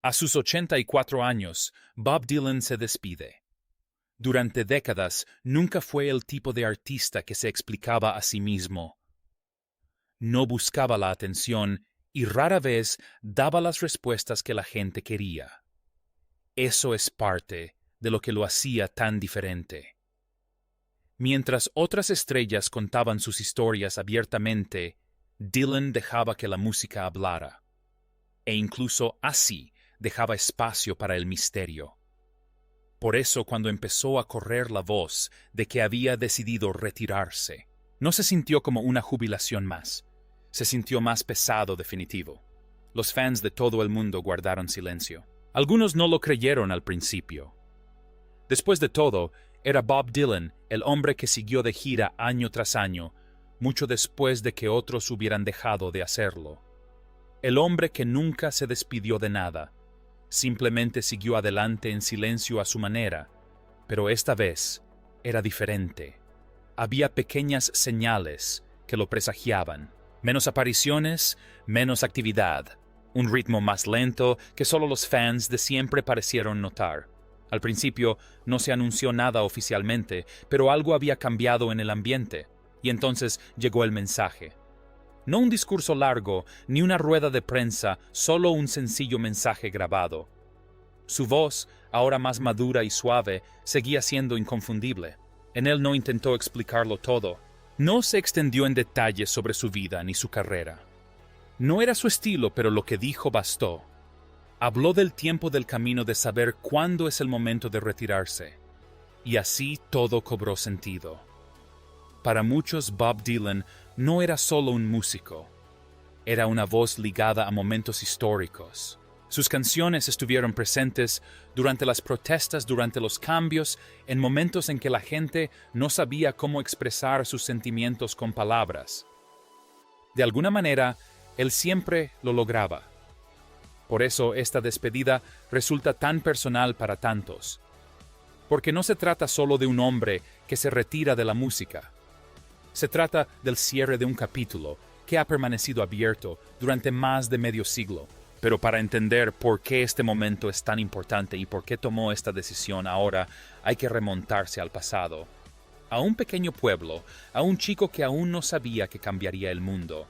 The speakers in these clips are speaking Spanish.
A sus 84 años, Bob Dylan se despide. Durante décadas nunca fue el tipo de artista que se explicaba a sí mismo. No buscaba la atención y rara vez daba las respuestas que la gente quería. Eso es parte de lo que lo hacía tan diferente. Mientras otras estrellas contaban sus historias abiertamente, Dylan dejaba que la música hablara. E incluso así dejaba espacio para el misterio. Por eso, cuando empezó a correr la voz de que había decidido retirarse, no se sintió como una jubilación más. Se sintió más pesado definitivo. Los fans de todo el mundo guardaron silencio. Algunos no lo creyeron al principio. Después de todo, era Bob Dylan el hombre que siguió de gira año tras año, mucho después de que otros hubieran dejado de hacerlo. El hombre que nunca se despidió de nada, simplemente siguió adelante en silencio a su manera, pero esta vez era diferente. Había pequeñas señales que lo presagiaban. Menos apariciones, menos actividad, un ritmo más lento que solo los fans de siempre parecieron notar. Al principio no se anunció nada oficialmente, pero algo había cambiado en el ambiente, y entonces llegó el mensaje. No un discurso largo, ni una rueda de prensa, solo un sencillo mensaje grabado. Su voz, ahora más madura y suave, seguía siendo inconfundible. En él no intentó explicarlo todo. No se extendió en detalles sobre su vida ni su carrera. No era su estilo, pero lo que dijo bastó. Habló del tiempo del camino de saber cuándo es el momento de retirarse. Y así todo cobró sentido. Para muchos, Bob Dylan no era solo un músico. Era una voz ligada a momentos históricos. Sus canciones estuvieron presentes durante las protestas, durante los cambios, en momentos en que la gente no sabía cómo expresar sus sentimientos con palabras. De alguna manera, él siempre lo lograba. Por eso esta despedida resulta tan personal para tantos. Porque no se trata solo de un hombre que se retira de la música. Se trata del cierre de un capítulo que ha permanecido abierto durante más de medio siglo. Pero para entender por qué este momento es tan importante y por qué tomó esta decisión ahora, hay que remontarse al pasado. A un pequeño pueblo, a un chico que aún no sabía que cambiaría el mundo.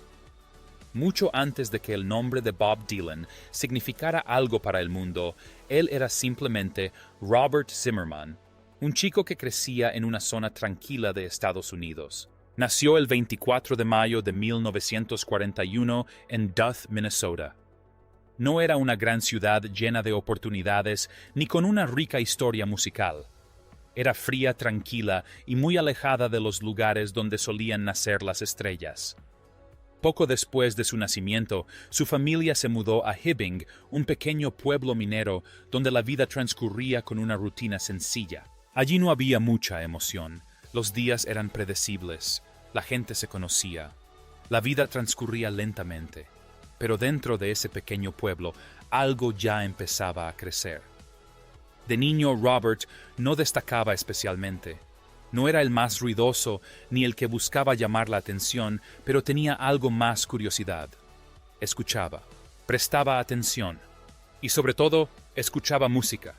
Mucho antes de que el nombre de Bob Dylan significara algo para el mundo, él era simplemente Robert Zimmerman, un chico que crecía en una zona tranquila de Estados Unidos. Nació el 24 de mayo de 1941 en Duluth, Minnesota. No era una gran ciudad llena de oportunidades ni con una rica historia musical. Era fría, tranquila y muy alejada de los lugares donde solían nacer las estrellas. Poco después de su nacimiento, su familia se mudó a Hibbing, un pequeño pueblo minero donde la vida transcurría con una rutina sencilla. Allí no había mucha emoción. Los días eran predecibles. La gente se conocía. La vida transcurría lentamente. Pero dentro de ese pequeño pueblo, algo ya empezaba a crecer. De niño, Robert no destacaba especialmente. No era el más ruidoso ni el que buscaba llamar la atención, pero tenía algo más curiosidad. Escuchaba, prestaba atención y sobre todo escuchaba música.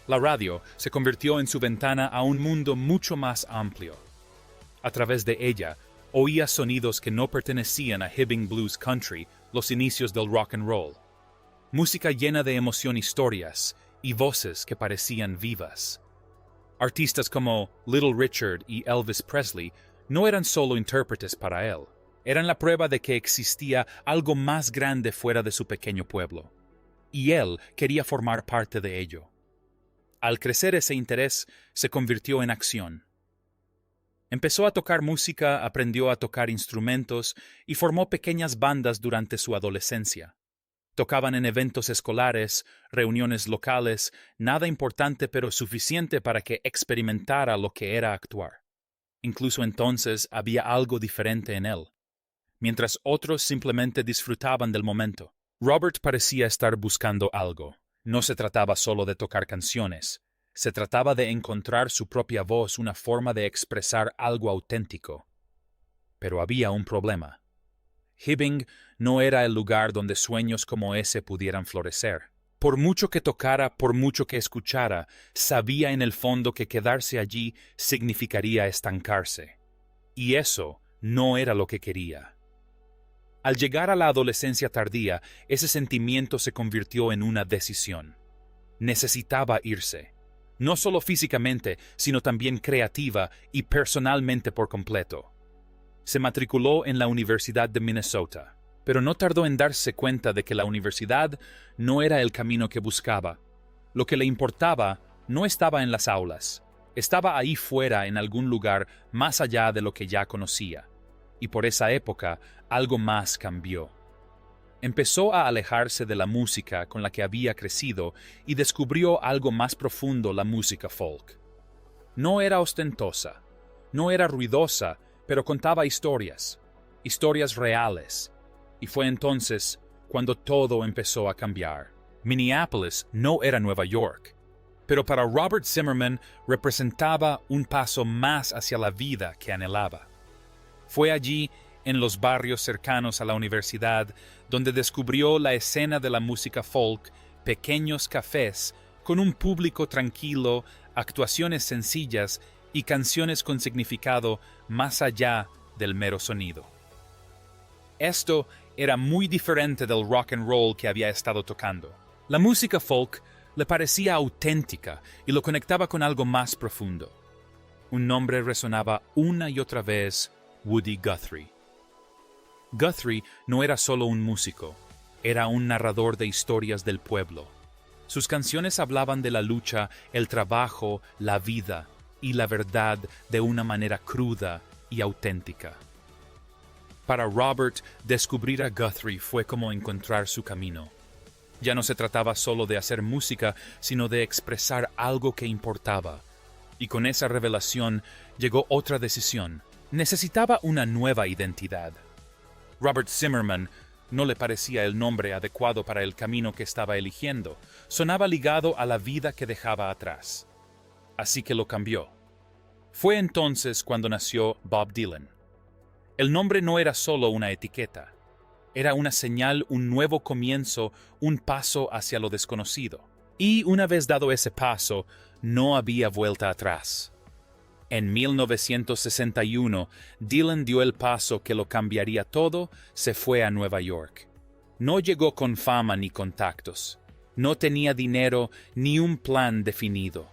La radio se convirtió en su ventana a un mundo mucho más amplio. A través de ella, oía sonidos que no pertenecían a Hibbing Blues Country, los inicios del rock and roll. Música llena de emoción, historias y voces que parecían vivas. Artistas como Little Richard y Elvis Presley no eran solo intérpretes para él, eran la prueba de que existía algo más grande fuera de su pequeño pueblo. Y él quería formar parte de ello. Al crecer ese interés, se convirtió en acción. Empezó a tocar música, aprendió a tocar instrumentos y formó pequeñas bandas durante su adolescencia. Tocaban en eventos escolares, reuniones locales, nada importante pero suficiente para que experimentara lo que era actuar. Incluso entonces había algo diferente en él. Mientras otros simplemente disfrutaban del momento, Robert parecía estar buscando algo. No se trataba solo de tocar canciones. Se trataba de encontrar su propia voz, una forma de expresar algo auténtico. Pero había un problema. Hibbing no era el lugar donde sueños como ese pudieran florecer. Por mucho que tocara, por mucho que escuchara, sabía en el fondo que quedarse allí significaría estancarse. Y eso no era lo que quería. Al llegar a la adolescencia tardía, ese sentimiento se convirtió en una decisión. Necesitaba irse, no solo físicamente, sino también creativa y personalmente por completo. Se matriculó en la Universidad de Minnesota, pero no tardó en darse cuenta de que la universidad no era el camino que buscaba. Lo que le importaba no estaba en las aulas, estaba ahí fuera en algún lugar más allá de lo que ya conocía. Y por esa época algo más cambió. Empezó a alejarse de la música con la que había crecido y descubrió algo más profundo: la música folk. No era ostentosa, no era ruidosa, pero contaba historias, historias reales. Y fue entonces cuando todo empezó a cambiar. Minneapolis no era Nueva York, pero para Robert Zimmerman representaba un paso más hacia la vida que anhelaba. Fue allí, en los barrios cercanos a la universidad, donde descubrió la escena de la música folk, pequeños cafés con un público tranquilo, actuaciones sencillas y canciones con significado más allá del mero sonido. Esto era muy diferente del rock and roll que había estado tocando. La música folk le parecía auténtica y lo conectaba con algo más profundo. Un nombre resonaba una y otra vez: Woody Guthrie. Guthrie no era solo un músico, era un narrador de historias del pueblo. Sus canciones hablaban de la lucha, el trabajo, la vida y la verdad de una manera cruda y auténtica. Para Robert, descubrir a Guthrie fue como encontrar su camino. Ya no se trataba solo de hacer música, sino de expresar algo que importaba. Y con esa revelación llegó otra decisión. Necesitaba una nueva identidad. Robert Zimmerman no le parecía el nombre adecuado para el camino que estaba eligiendo. Sonaba ligado a la vida que dejaba atrás. Así que lo cambió. Fue entonces cuando nació Bob Dylan. El nombre no era solo una etiqueta. Era una señal, un nuevo comienzo, un paso hacia lo desconocido. Y una vez dado ese paso, no había vuelta atrás. En 1961, Dylan dio el paso que lo cambiaría todo. Se fue a Nueva York. No llegó con fama ni contactos. No tenía dinero ni un plan definido.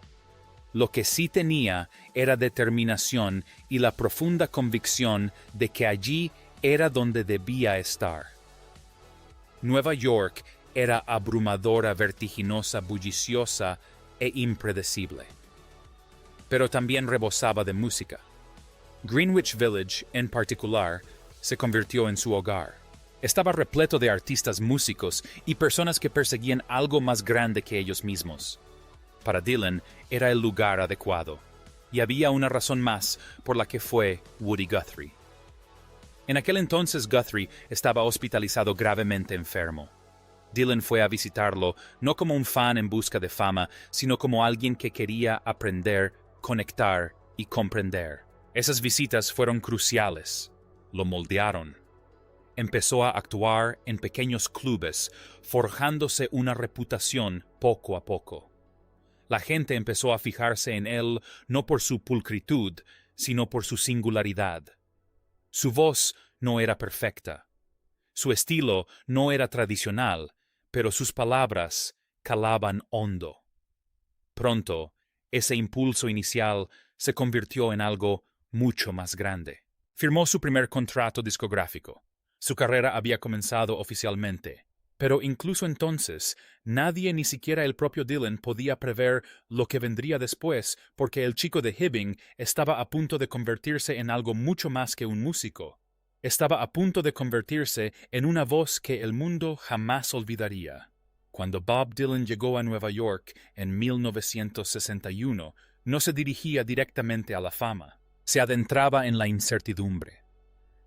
Lo que sí tenía era determinación y la profunda convicción de que allí era donde debía estar. Nueva York era abrumadora, vertiginosa, bulliciosa e impredecible. Pero también rebosaba de música. Greenwich Village, en particular, se convirtió en su hogar. Estaba repleto de artistas músicos y personas que perseguían algo más grande que ellos mismos. Para Dylan era el lugar adecuado, y había una razón más por la que fue Woody Guthrie. En aquel entonces Guthrie estaba hospitalizado gravemente enfermo. Dylan fue a visitarlo no como un fan en busca de fama, sino como alguien que quería aprender, conectar y comprender. Esas visitas fueron cruciales. Lo moldearon. Empezó a actuar en pequeños clubes, forjándose una reputación poco a poco. La gente empezó a fijarse en él no por su pulcritud, sino por su singularidad. Su voz no era perfecta. Su estilo no era tradicional, pero sus palabras calaban hondo. Pronto, ese impulso inicial se convirtió en algo mucho más grande. Firmó su primer contrato discográfico. Su carrera había comenzado oficialmente. Pero incluso entonces, nadie, ni siquiera el propio Dylan, podía prever lo que vendría después, porque el chico de Hibbing estaba a punto de convertirse en algo mucho más que un músico. Estaba a punto de convertirse en una voz que el mundo jamás olvidaría. Cuando Bob Dylan llegó a Nueva York en 1961, no se dirigía directamente a la fama. Se adentraba en la incertidumbre.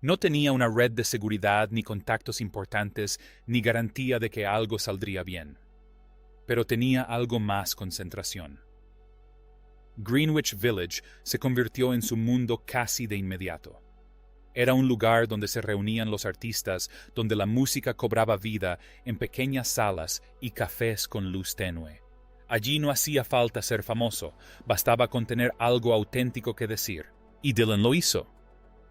No tenía una red de seguridad, ni contactos importantes, ni garantía de que algo saldría bien. Pero tenía algo más: concentración. Greenwich Village se convirtió en su mundo casi de inmediato. Era un lugar donde se reunían los artistas, donde la música cobraba vida en pequeñas salas y cafés con luz tenue. Allí no hacía falta ser famoso, bastaba con tener algo auténtico que decir. Y Dylan lo hizo.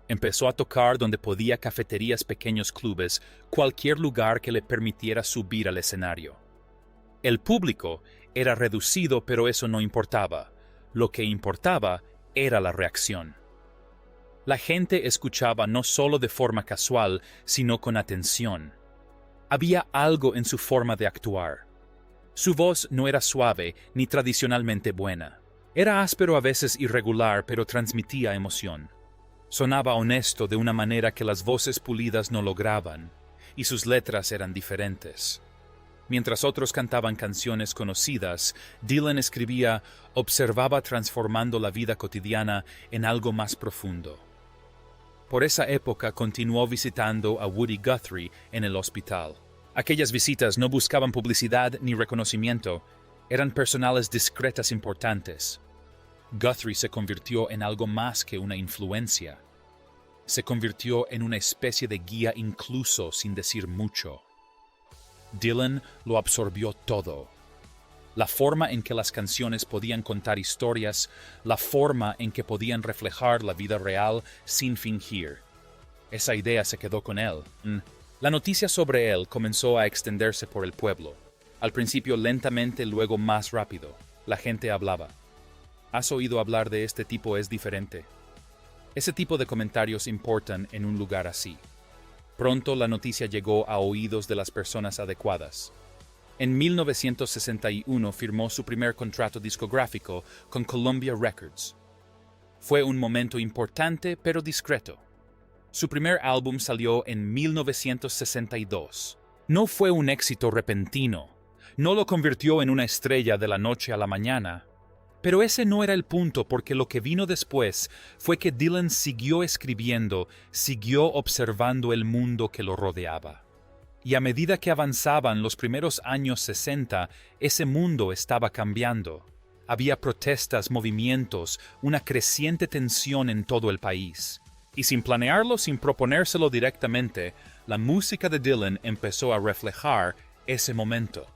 Empezó a tocar donde podía, cafeterías, pequeños clubes, cualquier lugar que le permitiera subir al escenario. El público era reducido, pero eso no importaba. Lo que importaba era la reacción. La gente escuchaba no solo de forma casual, sino con atención. Había algo en su forma de actuar. Su voz no era suave ni tradicionalmente buena. Era áspero, a veces irregular, pero transmitía emoción. Sonaba honesto de una manera que las voces pulidas no lograban, y sus letras eran diferentes. Mientras otros cantaban canciones conocidas, Dylan escribía, observaba transformando la vida cotidiana en algo más profundo. Por esa época continuó visitando a Woody Guthrie en el hospital. Aquellas visitas no buscaban publicidad ni reconocimiento, eran personales, discretas, importantes. Guthrie se convirtió en algo más que una influencia. Se convirtió en una especie de guía, incluso sin decir mucho. Dylan lo absorbió todo. La forma en que las canciones podían contar historias, la forma en que podían reflejar la vida real sin fingir. Esa idea se quedó con él. La noticia sobre él comenzó a extenderse por el pueblo. Al principio lentamente, luego más rápido. La gente hablaba. ¿Has oído hablar de este tipo? Es diferente. Ese tipo de comentarios importan en un lugar así. Pronto la noticia llegó a oídos de las personas adecuadas. En 1961 firmó su primer contrato discográfico con Columbia Records. Fue un momento importante pero discreto. Su primer álbum salió en 1962. No fue un éxito repentino. No lo convirtió en una estrella de la noche a la mañana. Pero ese no era el punto, porque lo que vino después fue que Dylan siguió escribiendo, siguió observando el mundo que lo rodeaba. Y a medida que avanzaban los primeros años 60, ese mundo estaba cambiando. Había protestas, movimientos, una creciente tensión en todo el país. Y sin planearlo, sin proponérselo directamente, la música de Dylan empezó a reflejar ese momento.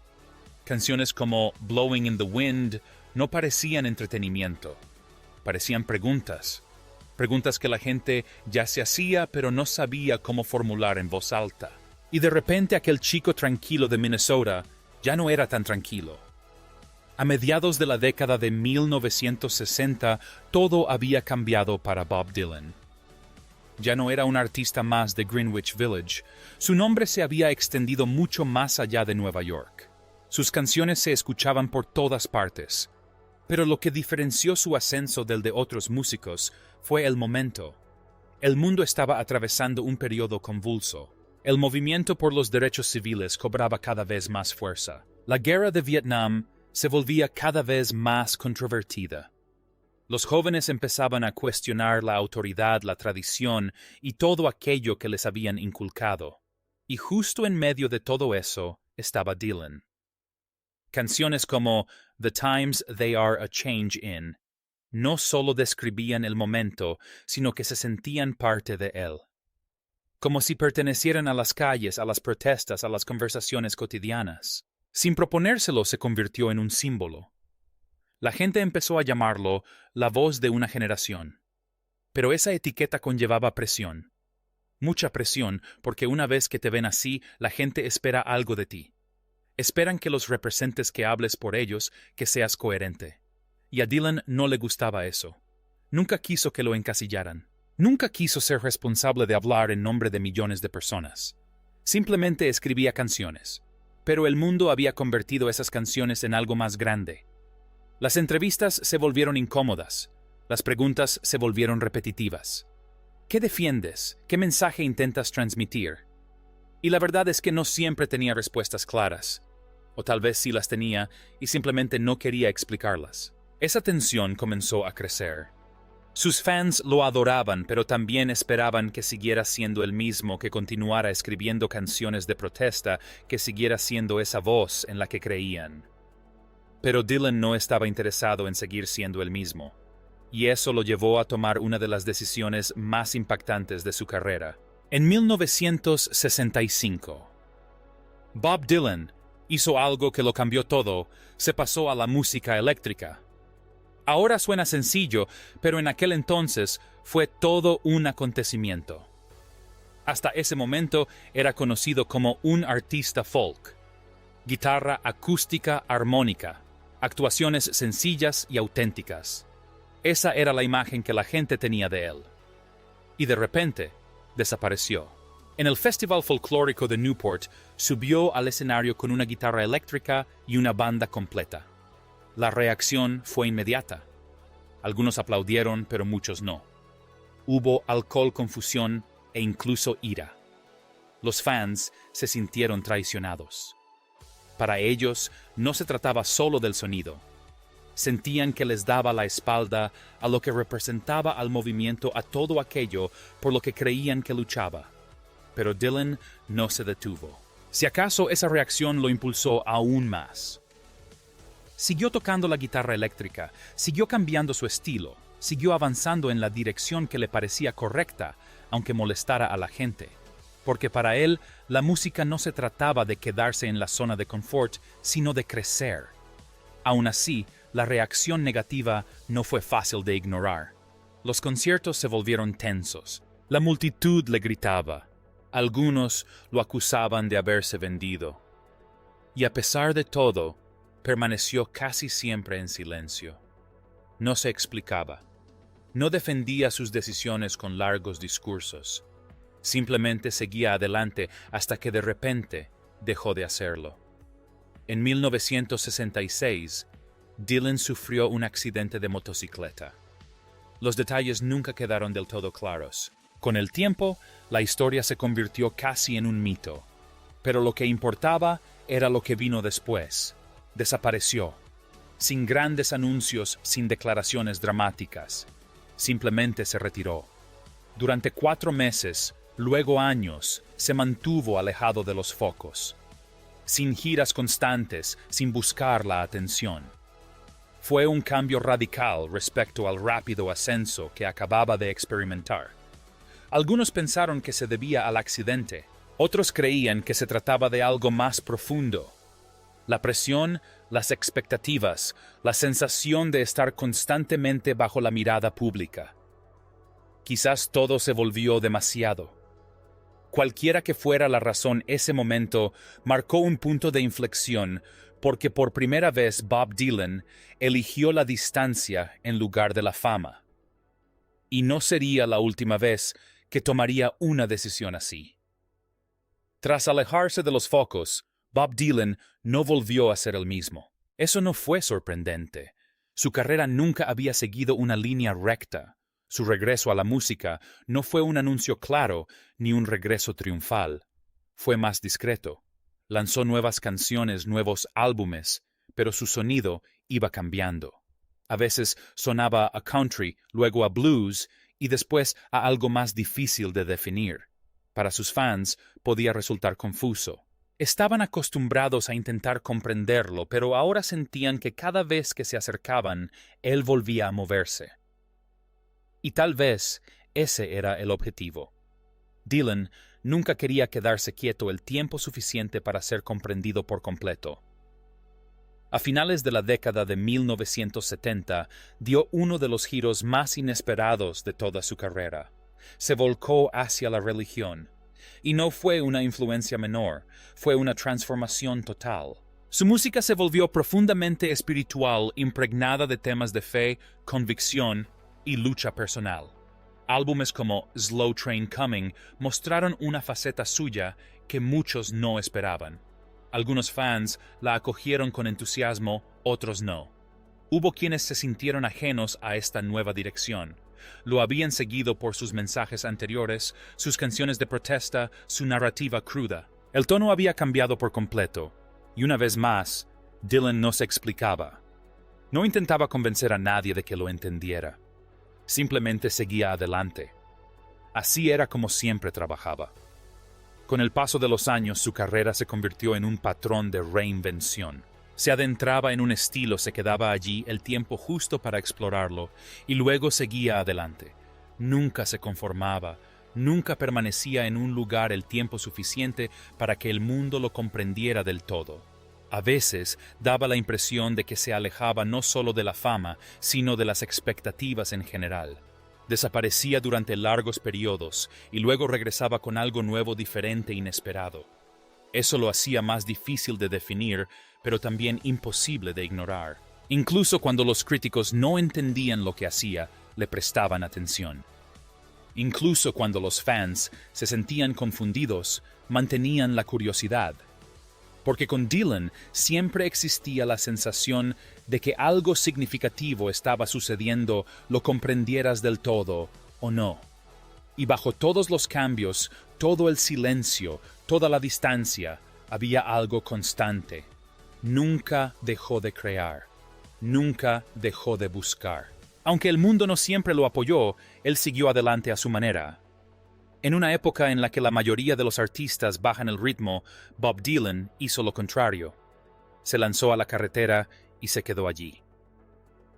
Canciones como Blowing in the Wind no parecían entretenimiento, parecían preguntas. Preguntas que la gente ya se hacía, pero no sabía cómo formular en voz alta. Y de repente aquel chico tranquilo de Minnesota ya no era tan tranquilo. A mediados de la década de 1960, todo había cambiado para Bob Dylan. Ya no era un artista más de Greenwich Village. Su nombre se había extendido mucho más allá de Nueva York. Sus canciones se escuchaban por todas partes. Pero lo que diferenció su ascenso del de otros músicos fue el momento. El mundo estaba atravesando un periodo convulso. El movimiento por los derechos civiles cobraba cada vez más fuerza. La guerra de Vietnam se volvía cada vez más controvertida. Los jóvenes empezaban a cuestionar la autoridad, la tradición y todo aquello que les habían inculcado. Y justo en medio de todo eso estaba Dylan. Canciones como The Times They Are a Change In no solo describían el momento, sino que se sentían parte de él. Como si pertenecieran a las calles, a las protestas, a las conversaciones cotidianas. Sin proponérselo, se convirtió en un símbolo. La gente empezó a llamarlo la voz de una generación. Pero esa etiqueta conllevaba presión. Mucha presión, porque una vez que te ven así, la gente espera algo de ti. Esperan que los representes, que hables por ellos, que seas coherente. Y a Dylan no le gustaba eso. Nunca quiso que lo encasillaran. Nunca quiso ser responsable de hablar en nombre de millones de personas. Simplemente escribía canciones. Pero el mundo había convertido esas canciones en algo más grande. Las entrevistas se volvieron incómodas. Las preguntas se volvieron repetitivas. ¿Qué defiendes? ¿Qué mensaje intentas transmitir? Y la verdad es que no siempre tenía respuestas claras. O tal vez sí las tenía y simplemente no quería explicarlas. Esa tensión comenzó a crecer. Sus fans lo adoraban, pero también esperaban que siguiera siendo el mismo, que continuara escribiendo canciones de protesta, que siguiera siendo esa voz en la que creían. Pero Dylan no estaba interesado en seguir siendo el mismo. y eso lo llevó a tomar una de las decisiones más impactantes de su carrera. En 1965, Bob Dylan hizo algo que lo cambió todo: se pasó a la música eléctrica. Ahora suena sencillo, pero en aquel entonces fue todo un acontecimiento. Hasta ese momento era conocido como un artista folk. Guitarra acústica armónica, actuaciones sencillas y auténticas. Esa era la imagen que la gente tenía de él. Y de repente, desapareció. En el Festival Folclórico de Newport, subió al escenario con una guitarra eléctrica y una banda completa. La reacción fue inmediata. Algunos aplaudieron, pero muchos no. Hubo alcohol, confusión e incluso ira. Los fans se sintieron traicionados. Para ellos, no se trataba solo del sonido. Sentían que les daba la espalda a lo que representaba al movimiento, a todo aquello por lo que creían que luchaba. Pero Dylan no se detuvo. Si acaso esa reacción lo impulsó aún más. Siguió tocando la guitarra eléctrica, siguió cambiando su estilo, siguió avanzando en la dirección que le parecía correcta, aunque molestara a la gente. Porque para él, la música no se trataba de quedarse en la zona de confort, sino de crecer. Aún así, la reacción negativa no fue fácil de ignorar. Los conciertos se volvieron tensos. La multitud le gritaba. Algunos lo acusaban de haberse vendido. Y a pesar de todo, permaneció casi siempre en silencio. No se explicaba. No defendía sus decisiones con largos discursos. Simplemente seguía adelante hasta que de repente dejó de hacerlo. En 1966, Dylan sufrió un accidente de motocicleta. Los detalles nunca quedaron del todo claros. Con el tiempo, la historia se convirtió casi en un mito. Pero lo que importaba era lo que vino después. Desapareció, sin grandes anuncios, sin declaraciones dramáticas. Simplemente se retiró. Durante 4 meses, luego años, se mantuvo alejado de los focos. Sin giras constantes, sin buscar la atención. Fue un cambio radical respecto al rápido ascenso que acababa de experimentar. Algunos pensaron que se debía al accidente, otros creían que se trataba de algo más profundo. La presión, las expectativas, la sensación de estar constantemente bajo la mirada pública. Quizás todo se volvió demasiado. Cualquiera que fuera la razón, ese momento marcó un punto de inflexión porque por primera vez Bob Dylan eligió la distancia en lugar de la fama. Y no sería la última vez que tomaría una decisión así. Tras alejarse de los focos, Bob Dylan no volvió a ser el mismo. Eso no fue sorprendente. Su carrera nunca había seguido una línea recta. Su regreso a la música no fue un anuncio claro ni un regreso triunfal. Fue más discreto. Lanzó nuevas canciones, nuevos álbumes, pero su sonido iba cambiando. A veces sonaba a country, luego a blues y después a algo más difícil de definir. Para sus fans podía resultar confuso. Estaban acostumbrados a intentar comprenderlo, pero ahora sentían que cada vez que se acercaban, él volvía a moverse. Y tal vez ese era el objetivo. Dylan nunca quería quedarse quieto el tiempo suficiente para ser comprendido por completo. A finales de la década de 1970, dio uno de los giros más inesperados de toda su carrera. Se volcó hacia la religión. Y no fue una influencia menor, fue una transformación total. Su música se volvió profundamente espiritual, impregnada de temas de fe, convicción y lucha personal. Álbumes como Slow Train Coming mostraron una faceta suya que muchos no esperaban. Algunos fans la acogieron con entusiasmo, otros no. Hubo quienes se sintieron ajenos a esta nueva dirección. Lo habían seguido por sus mensajes anteriores, sus canciones de protesta, su narrativa cruda. El tono había cambiado por completo, y una vez más, Dylan no se explicaba. No intentaba convencer a nadie de que lo entendiera. Simplemente seguía adelante. Así era como siempre trabajaba. Con el paso de los años, su carrera se convirtió en un patrón de reinvención. Se adentraba en un estilo, se quedaba allí el tiempo justo para explorarlo y luego seguía adelante. Nunca se conformaba, nunca permanecía en un lugar el tiempo suficiente para que el mundo lo comprendiera del todo. A veces daba la impresión de que se alejaba no solo de la fama, sino de las expectativas en general. Desaparecía durante largos periodos y luego regresaba con algo nuevo, diferente, inesperado. Eso lo hacía más difícil de definir, pero también imposible de ignorar. Incluso cuando los críticos no entendían lo que hacía, le prestaban atención. Incluso cuando los fans se sentían confundidos, mantenían la curiosidad. Porque con Dylan siempre existía la sensación de que algo significativo estaba sucediendo, lo comprendieras del todo o no. Y bajo todos los cambios, todo el silencio, toda la distancia, había algo constante. Nunca dejó de crear, nunca dejó de buscar. Aunque el mundo no siempre lo apoyó, él siguió adelante a su manera. En una época en la que la mayoría de los artistas bajan el ritmo, Bob Dylan hizo lo contrario. Se lanzó a la carretera y se quedó allí.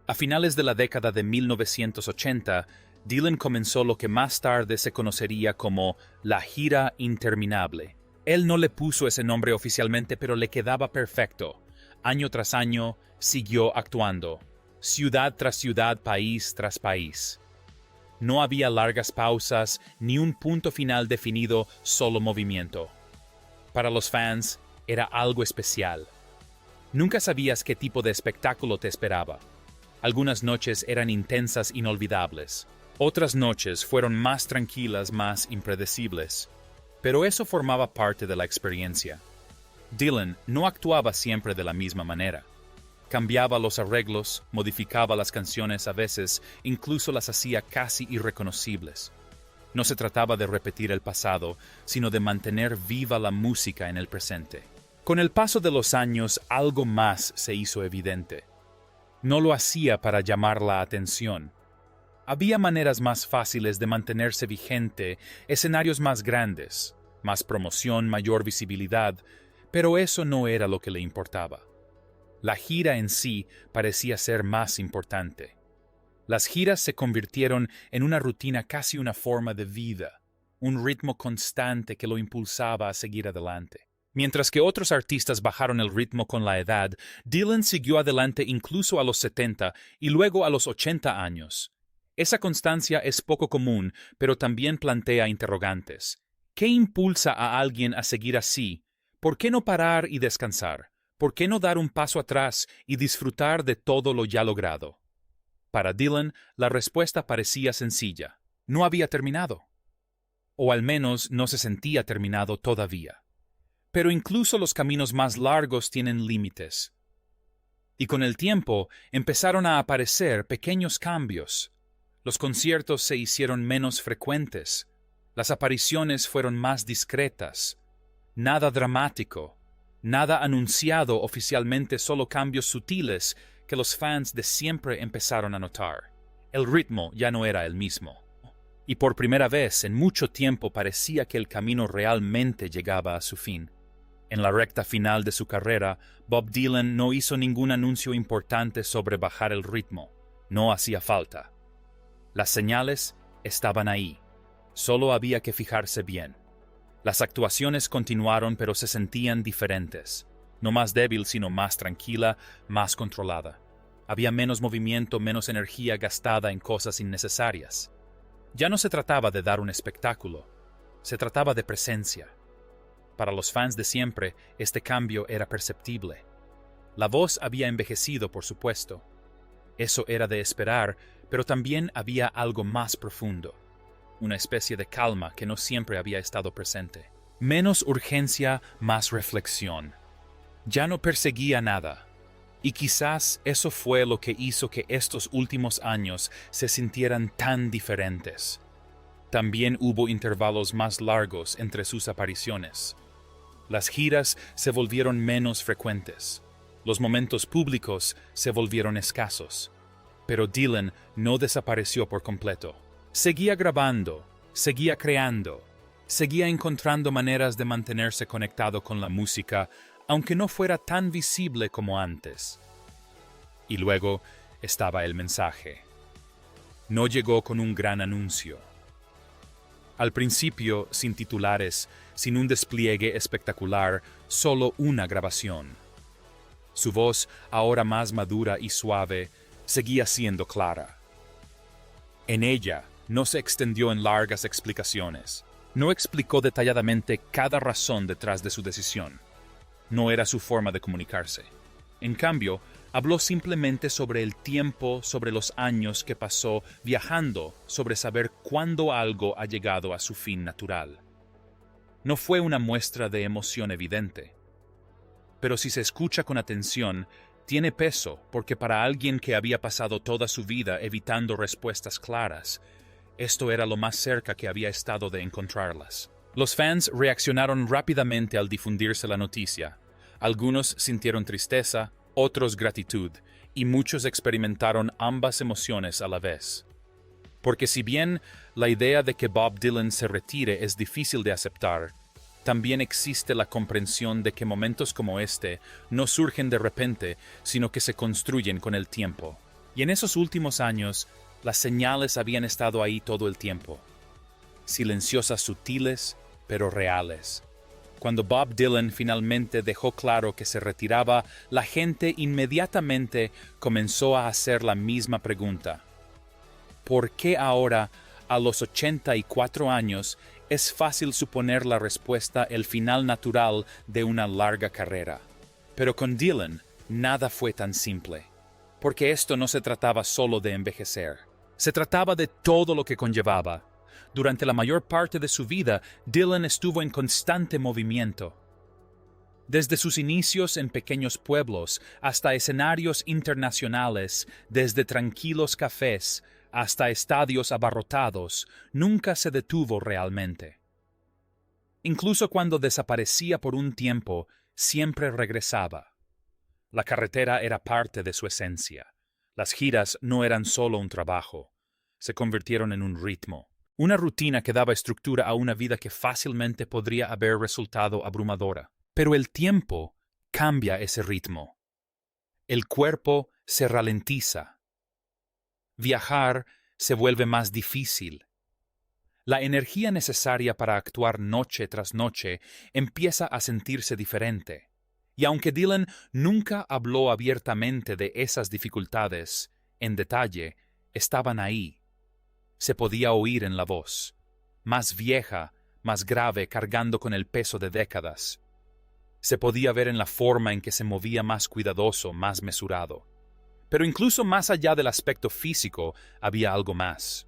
A finales de la década de 1980, Dylan comenzó lo que más tarde se conocería como la gira interminable. Él no le puso ese nombre oficialmente, pero le quedaba perfecto. Año tras año, siguió actuando. Ciudad tras ciudad, país tras país. No había largas pausas, ni un punto final definido, solo movimiento. Para los fans, era algo especial. Nunca sabías qué tipo de espectáculo te esperaba. Algunas noches eran intensas, inolvidables. Otras noches fueron más tranquilas, más impredecibles. Pero eso formaba parte de la experiencia. Dylan no actuaba siempre de la misma manera. Cambiaba los arreglos, modificaba las canciones a veces, incluso las hacía casi irreconocibles. No se trataba de repetir el pasado, sino de mantener viva la música en el presente. Con el paso de los años, algo más se hizo evidente. No lo hacía para llamar la atención. Había maneras más fáciles de mantenerse vigente, escenarios más grandes, más promoción, mayor visibilidad, pero eso no era lo que le importaba. La gira en sí parecía ser más importante. Las giras se convirtieron en una rutina, casi una forma de vida, un ritmo constante que lo impulsaba a seguir adelante. Mientras que otros artistas bajaron el ritmo con la edad, Dylan siguió adelante incluso a los 70 y luego a los 80 años. Esa constancia es poco común, pero también plantea interrogantes. ¿Qué impulsa a alguien a seguir así? ¿Por qué no parar y descansar? ¿Por qué no dar un paso atrás y disfrutar de todo lo ya logrado? Para Dylan, la respuesta parecía sencilla. No había terminado. O al menos no se sentía terminado todavía. Pero incluso los caminos más largos tienen límites. Y con el tiempo empezaron a aparecer pequeños cambios. Los conciertos se hicieron menos frecuentes. Las apariciones fueron más discretas. Nada dramático. Nada anunciado oficialmente, solo cambios sutiles que los fans de siempre empezaron a notar. El ritmo ya no era el mismo. Y por primera vez en mucho tiempo parecía que el camino realmente llegaba a su fin. En la recta final de su carrera, Bob Dylan no hizo ningún anuncio importante sobre bajar el ritmo. No hacía falta. Las señales estaban ahí. Solo había que fijarse bien. Las actuaciones continuaron, pero se sentían diferentes. No más débil, sino más tranquila, más controlada. Había menos movimiento, menos energía gastada en cosas innecesarias. Ya no se trataba de dar un espectáculo. Se trataba de presencia. Para los fans de siempre, este cambio era perceptible. La voz había envejecido, por supuesto. Eso era de esperar, pero también había algo más profundo. Una especie de calma que no siempre había estado presente. Menos urgencia, más reflexión. Ya no perseguía nada. Y quizás eso fue lo que hizo que estos últimos años se sintieran tan diferentes. También hubo intervalos más largos entre sus apariciones. Las giras se volvieron menos frecuentes. Los momentos públicos se volvieron escasos. Pero Dylan no desapareció por completo. Seguía grabando, seguía creando, seguía encontrando maneras de mantenerse conectado con la música, aunque no fuera tan visible como antes. Y luego estaba el mensaje. No llegó con un gran anuncio. Al principio, sin titulares, sin un despliegue espectacular, solo una grabación. Su voz, ahora más madura y suave, seguía siendo clara. En ella no se extendió en largas explicaciones. No explicó detalladamente cada razón detrás de su decisión. No era su forma de comunicarse. En cambio, habló simplemente sobre el tiempo, sobre los años que pasó viajando, sobre saber cuándo algo ha llegado a su fin natural. No fue una muestra de emoción evidente. Pero si se escucha con atención, tiene peso, porque para alguien que había pasado toda su vida evitando respuestas claras, esto era lo más cerca que había estado de encontrarlas. Los fans reaccionaron rápidamente al difundirse la noticia. Algunos sintieron tristeza, otros gratitud, y muchos experimentaron ambas emociones a la vez. Porque si bien la idea de que Bob Dylan se retire es difícil de aceptar, también existe la comprensión de que momentos como este no surgen de repente, sino que se construyen con el tiempo. Y en esos últimos años, las señales habían estado ahí todo el tiempo. Silenciosas, sutiles, pero reales. Cuando Bob Dylan finalmente dejó claro que se retiraba, la gente inmediatamente comenzó a hacer la misma pregunta. ¿Por qué ahora, a los 84 años, es fácil suponer la respuesta el final natural de una larga carrera? Pero con Dylan, nada fue tan simple. Porque esto no se trataba solo de envejecer. Se trataba de todo lo que conllevaba. Durante la mayor parte de su vida, Dylan estuvo en constante movimiento. Desde sus inicios en pequeños pueblos hasta escenarios internacionales, desde tranquilos cafés hasta estadios abarrotados, nunca se detuvo realmente. Incluso cuando desaparecía por un tiempo, siempre regresaba. La carretera era parte de su esencia. Las giras no eran solo un trabajo, se convirtieron en un ritmo. Una rutina que daba estructura a una vida que fácilmente podría haber resultado abrumadora. Pero el tiempo cambia ese ritmo. El cuerpo se ralentiza. Viajar se vuelve más difícil. La energía necesaria para actuar noche tras noche empieza a sentirse diferente. Y aunque Dylan nunca habló abiertamente de esas dificultades, en detalle, estaban ahí. Se podía oír en la voz, más vieja, más grave, cargando con el peso de décadas. Se podía ver en la forma en que se movía más cuidadoso, más mesurado. Pero incluso más allá del aspecto físico, había algo más.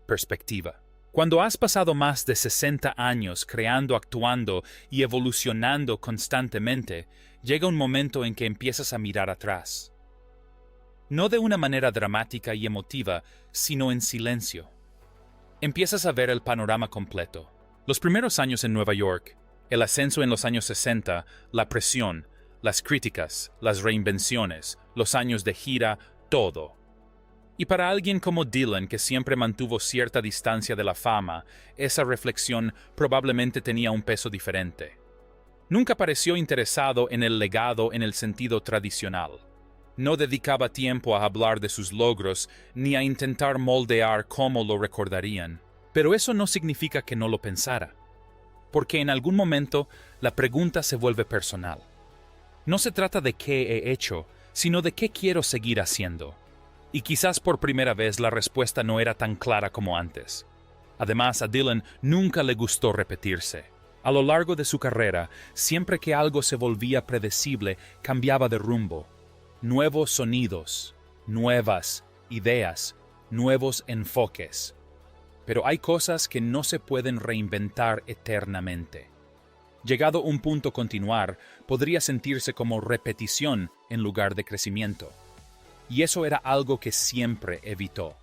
Perspectiva. Cuando has pasado más de 60 años creando, actuando y evolucionando constantemente, llega un momento en que empiezas a mirar atrás. No de una manera dramática y emotiva, sino en silencio. Empiezas a ver el panorama completo. Los primeros años en Nueva York, el ascenso en los años 60, la presión, las críticas, las reinvenciones, los años de gira, todo. Y para alguien como Dylan, que siempre mantuvo cierta distancia de la fama, esa reflexión probablemente tenía un peso diferente. Nunca pareció interesado en el legado en el sentido tradicional. No dedicaba tiempo a hablar de sus logros ni a intentar moldear cómo lo recordarían. Pero eso no significa que no lo pensara. Porque en algún momento la pregunta se vuelve personal. No se trata de qué he hecho, sino de qué quiero seguir haciendo. Y quizás por primera vez la respuesta no era tan clara como antes. Además, a Dylan nunca le gustó repetirse. A lo largo de su carrera, siempre que algo se volvía predecible, cambiaba de rumbo. Nuevos sonidos, nuevas ideas, nuevos enfoques. Pero hay cosas que no se pueden reinventar eternamente. Llegado un punto continuar, podría sentirse como repetición en lugar de crecimiento. Y eso era algo que siempre evitó.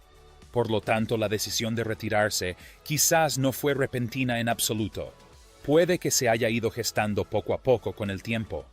Por lo tanto, la decisión de retirarse quizás no fue repentina en absoluto. Puede que se haya ido gestando poco a poco con el tiempo.